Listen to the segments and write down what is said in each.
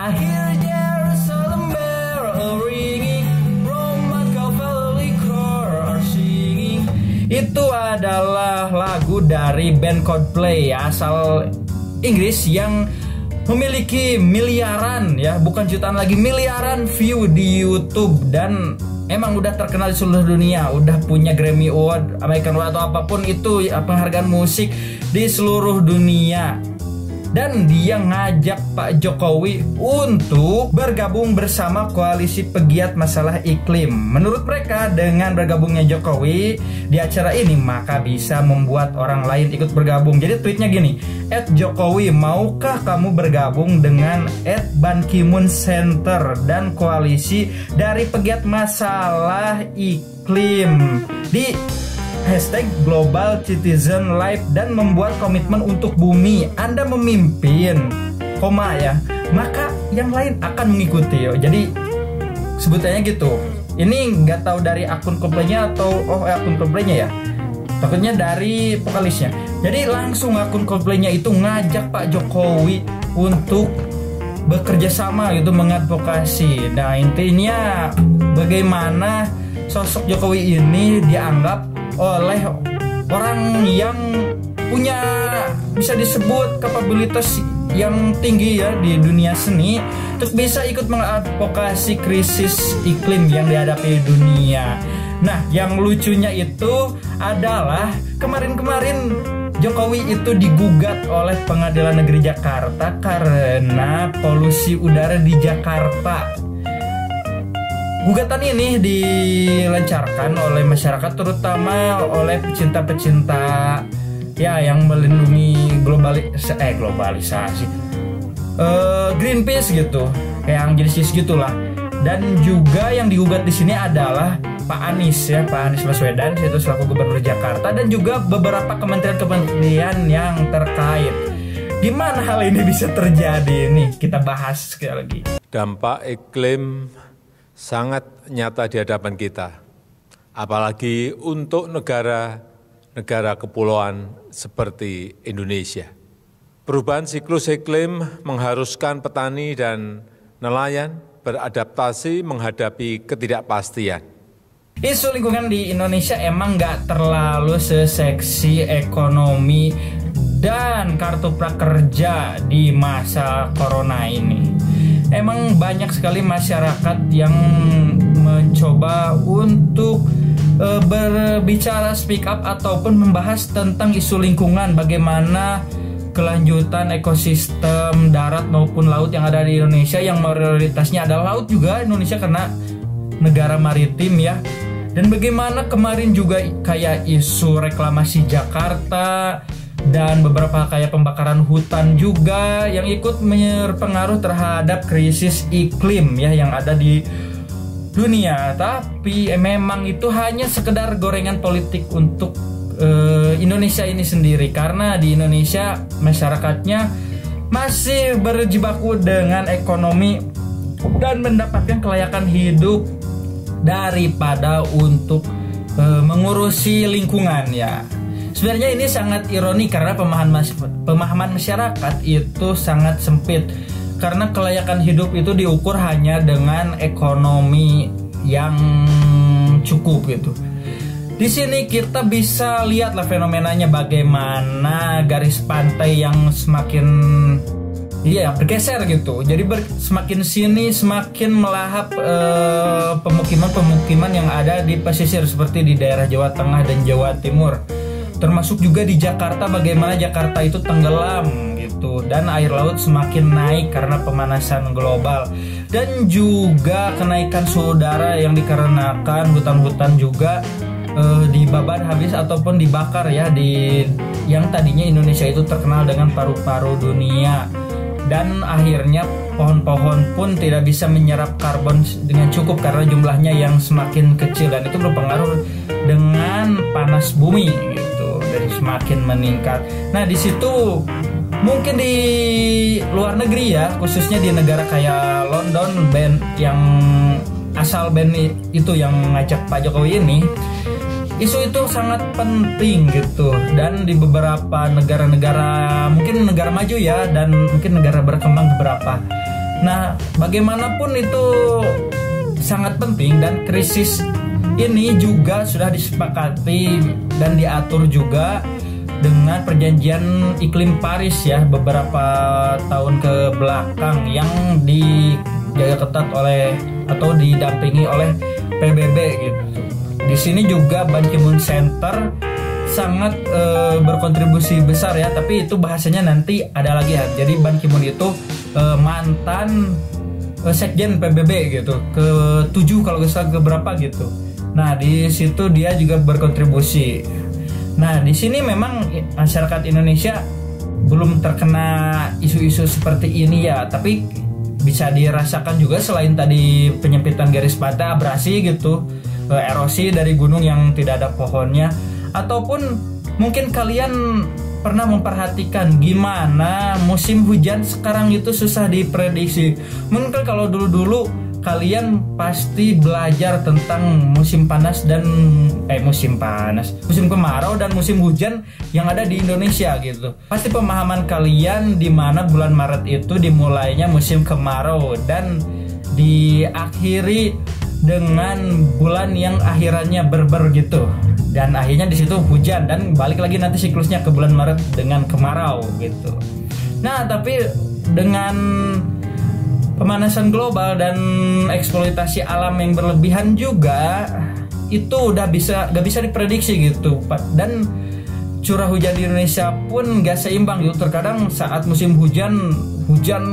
I hear Jerusalem bell ringing, Roman Cavalry Choir are singing. Itu adalah lagu dari band Coldplay asal Inggris yang memiliki miliaran ya, bukan jutaan lagi, miliaran view di YouTube, dan emang udah terkenal di seluruh dunia, udah punya Grammy Award, American Award atau apapun itu penghargaan musik di seluruh dunia. Dan dia ngajak Pak Jokowi untuk bergabung bersama koalisi pegiat masalah iklim. Menurut mereka, dengan bergabungnya Jokowi di acara ini, maka bisa membuat orang lain ikut bergabung. Jadi tweetnya gini, @Jokowi, maukah kamu bergabung dengan @Ban Ki-moon Center dan koalisi dari pegiat masalah iklim di hashtag Global Citizen Life dan membuat komitmen untuk bumi. Anda memimpin, koma ya, maka yang lain akan mengikuti yo. Jadi sebutannya gitu. Ini nggak tahu dari akun Coldplay-nya atau akun Coldplay-nya ya. Takutnya dari vokalisnya. Jadi langsung akun Coldplay-nya itu ngajak Pak Jokowi untuk bekerja sama gitu, mengadvokasi. Nah, intinya bagaimana sosok Jokowi ini dianggap oleh orang yang punya, bisa disebut, kapabilitas yang tinggi ya di dunia seni untuk bisa ikut mengadvokasi krisis iklim yang dihadapi dunia. Nah, yang lucunya itu adalah kemarin-kemarin Jokowi itu digugat oleh Pengadilan Negeri Jakarta karena polusi udara di Jakarta. Gugatan ini dilancarkan oleh masyarakat, terutama oleh pecinta-pecinta ya yang melindungi globalisasi, Greenpeace gitu, kayak yang jenis gitulah. Dan juga yang digugat di sini adalah Pak Anies ya, Pak Anies Baswedan, yaitu selaku Gubernur Jakarta, dan juga beberapa kementerian-kementerian yang terkait. Gimana hal ini bisa terjadi? Nih kita bahas sekali lagi. Dampak iklim sangat nyata di hadapan kita, apalagi untuk negara kepulauan seperti Indonesia. Perubahan siklus iklim mengharuskan petani dan nelayan beradaptasi menghadapi ketidakpastian. Isu lingkungan di Indonesia emang nggak terlalu seseksi ekonomi dan kartu prakerja di masa corona ini. Emang banyak sekali masyarakat yang mencoba untuk berbicara, speak up, ataupun membahas tentang isu lingkungan, bagaimana kelanjutan ekosistem darat maupun laut yang ada di Indonesia, yang mayoritasnya adalah laut juga Indonesia karena negara maritim ya. Dan bagaimana kemarin juga kayak isu reklamasi Jakarta dan beberapa kayak pembakaran hutan juga yang ikut berpengaruh terhadap krisis iklim ya yang ada di dunia. Tapi memang itu hanya sekedar gorengan politik untuk Indonesia ini sendiri, karena di Indonesia masyarakatnya masih berjibaku dengan ekonomi dan mendapatkan kelayakan hidup daripada untuk mengurusi lingkungan ya. Sebenarnya ini sangat ironi karena pemahaman masyarakat itu sangat sempit, karena kelayakan hidup itu diukur hanya dengan ekonomi yang cukup gitu. Di sini kita bisa lihatlah fenomenanya, bagaimana garis pantai yang semakin bergeser gitu. Jadi semakin sini semakin melahap pemukiman-pemukiman yang ada di pesisir seperti di daerah Jawa Tengah dan Jawa Timur. Termasuk juga di Jakarta, bagaimana Jakarta itu tenggelam gitu, dan air laut semakin naik karena pemanasan global, dan juga kenaikan suhu udara yang dikarenakan hutan-hutan juga dibabat habis ataupun dibakar ya, di yang tadinya Indonesia itu terkenal dengan paru-paru dunia, dan akhirnya pohon-pohon pun tidak bisa menyerap karbon dengan cukup karena jumlahnya yang semakin kecil, dan itu berpengaruh dengan panas bumi gitu, dan semakin meningkat. Nah, di situ mungkin di luar negeri ya, khususnya di negara kayak London, band yang asal band itu yang ngajak Pak Jokowi ini, isu itu sangat penting gitu. Dan di beberapa negara-negara, mungkin negara maju ya, dan mungkin negara berkembang beberapa, Nah, bagaimanapun itu sangat penting, dan krisis ini juga sudah disepakati dan diatur juga dengan perjanjian iklim Paris ya beberapa tahun ke belakang, yang dijaga ketat oleh atau didampingi oleh PBB gitu. Di sini juga Ban Ki-moon Center sangat berkontribusi besar ya, tapi itu bahasanya nanti ada lagi ya. Jadi Ban Ki-moon itu mantan sekjen PBB gitu, ke-7 kalau nggak salah, ke berapa gitu. Nah, di situ dia juga berkontribusi. Nah, di sini memang masyarakat Indonesia belum terkena isu-isu seperti ini ya, tapi bisa dirasakan juga selain tadi penyempitan garis pantai, abrasi gitu, erosi dari gunung yang tidak ada pohonnya, ataupun mungkin kalian pernah memperhatikan gimana musim hujan sekarang itu susah diprediksi. Mungkin kalau dulu-dulu kalian pasti belajar tentang musim kemarau dan musim hujan yang ada di Indonesia gitu. Pasti pemahaman kalian di mana bulan Maret itu dimulainya musim kemarau dan diakhiri dengan bulan yang akhirannya berber gitu. Dan akhirnya di situ hujan dan balik lagi nanti siklusnya ke bulan Maret dengan kemarau gitu. Nah, tapi dengan pemanasan global dan eksploitasi alam yang berlebihan juga itu udah gak bisa diprediksi gitu, dan curah hujan di Indonesia pun gak seimbang gitu. Terkadang saat musim hujan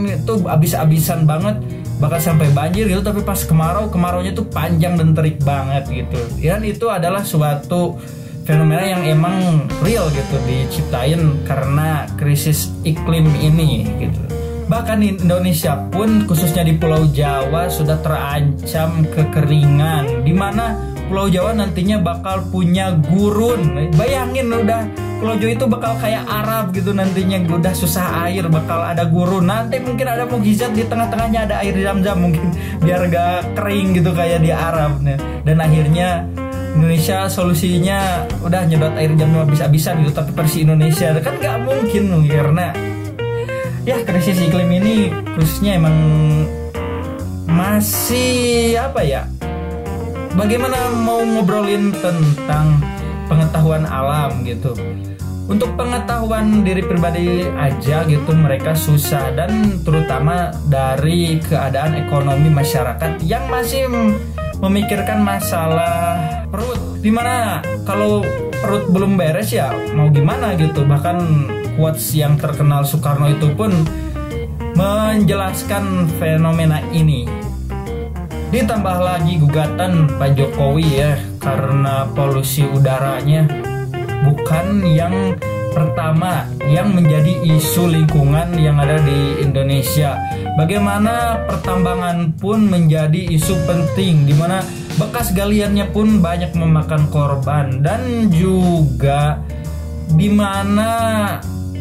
itu abis-abisan banget, bahkan sampai banjir gitu, tapi pas kemaraunya tuh panjang dan terik banget gitu. Dan itu adalah suatu fenomena yang emang real gitu, diciptain karena krisis iklim ini gitu. Bahkan di Indonesia pun, khususnya di Pulau Jawa, sudah terancam kekeringan, di mana Pulau Jawa nantinya bakal punya gurun. Bayangin, udah Pulau Jawa itu bakal kayak Arab gitu nantinya, udah susah air, bakal ada gurun. Nanti mungkin ada mukjizat, di tengah-tengahnya ada air Zam-Zam mungkin, biar gak kering gitu kayak di Arab. Dan akhirnya Indonesia solusinya udah nyedot air Zam-Zam habis-habisan gitu, tapi versi Indonesia kan gak mungkin karena ya krisis iklim ini khususnya emang masih bagaimana mau ngobrolin tentang pengetahuan alam gitu. Untuk pengetahuan diri pribadi aja gitu mereka susah, dan terutama dari keadaan ekonomi masyarakat yang masih memikirkan masalah perut, dimana kalau perut belum beres ya mau gimana gitu. Bahkan quotes yang terkenal Soekarno itu pun menjelaskan fenomena ini. Ditambah lagi gugatan Pak Jokowi ya, karena polusi udaranya bukan yang pertama yang menjadi isu lingkungan yang ada di Indonesia. Bagaimana pertambangan pun menjadi isu penting, di mana bekas galiannya pun banyak memakan korban, dan juga di mana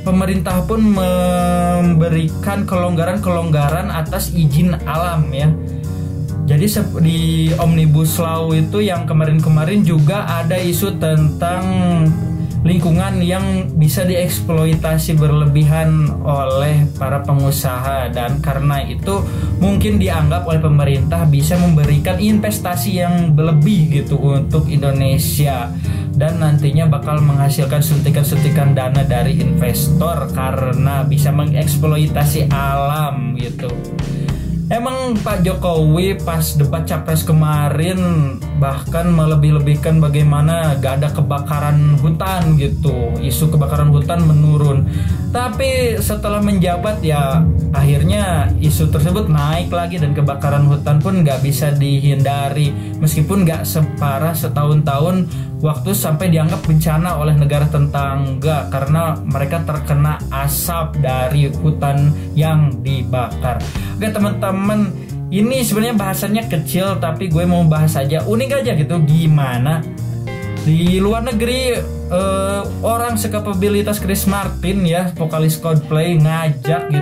pemerintah pun memberikan kelonggaran-kelonggaran atas izin alam ya. Jadi di Omnibus Law itu yang kemarin-kemarin juga ada isu tentang lingkungan yang bisa dieksploitasi berlebihan oleh para pengusaha, dan karena itu mungkin dianggap oleh pemerintah bisa memberikan investasi yang berlebih gitu untuk Indonesia, dan nantinya bakal menghasilkan suntikan-suntikan dana dari investor karena bisa mengeksploitasi alam gitu. Emang Pak Jokowi pas debat capres kemarin bahkan melebih-lebihkan bagaimana gak ada kebakaran hutan gitu, isu kebakaran hutan menurun. Tapi setelah menjabat ya akhirnya isu tersebut naik lagi, dan kebakaran hutan pun gak bisa dihindari, meskipun gak separah setahun-tahun waktu sampai dianggap bencana oleh negara tetangga karena mereka terkena asap dari hutan yang dibakar. Oke teman-teman, ini sebenarnya bahasannya kecil, tapi gue mau bahas aja, unik aja gitu, gimana di luar negeri orang sekapabilitas Chris Martin ya, vokalis Coldplay, ngajak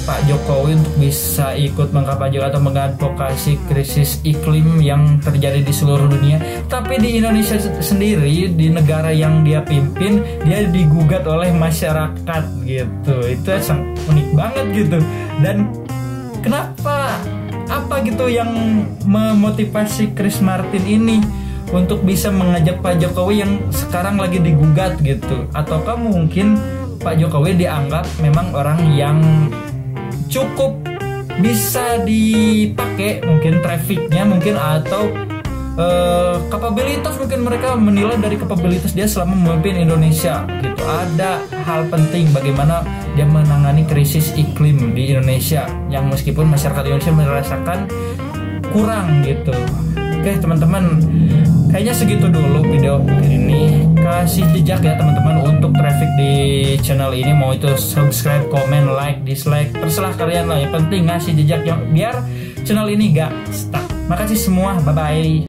Pak Jokowi untuk bisa ikut mengkampanye atau mengadvokasi krisis iklim yang terjadi di seluruh dunia. Tapi di Indonesia sendiri, di negara yang dia pimpin, dia digugat oleh masyarakat gitu. Itu sangat unik banget gitu. Dan Kenapa? Apa gitu yang memotivasi Chris Martin ini untuk bisa mengajak Pak Jokowi yang sekarang lagi digugat gitu? Ataukah mungkin Pak Jokowi dianggap memang orang yang cukup bisa dipakai, mungkin trafficnya mungkin, atau kapabilitas, mungkin mereka menilai dari kapabilitas dia selama memimpin Indonesia gitu. Ada hal penting bagaimana dia menangani krisis iklim di Indonesia yang meskipun masyarakat Indonesia merasakan kurang gitu. Oke teman-teman, kayaknya segitu dulu video ini. Kasih jejak ya teman-teman untuk traffic di channel ini, mau itu subscribe, komen, like, dislike, terserah kalian lah. Yang penting ngasih jejak biar channel ini gak stuck. Makasih semua, bye bye.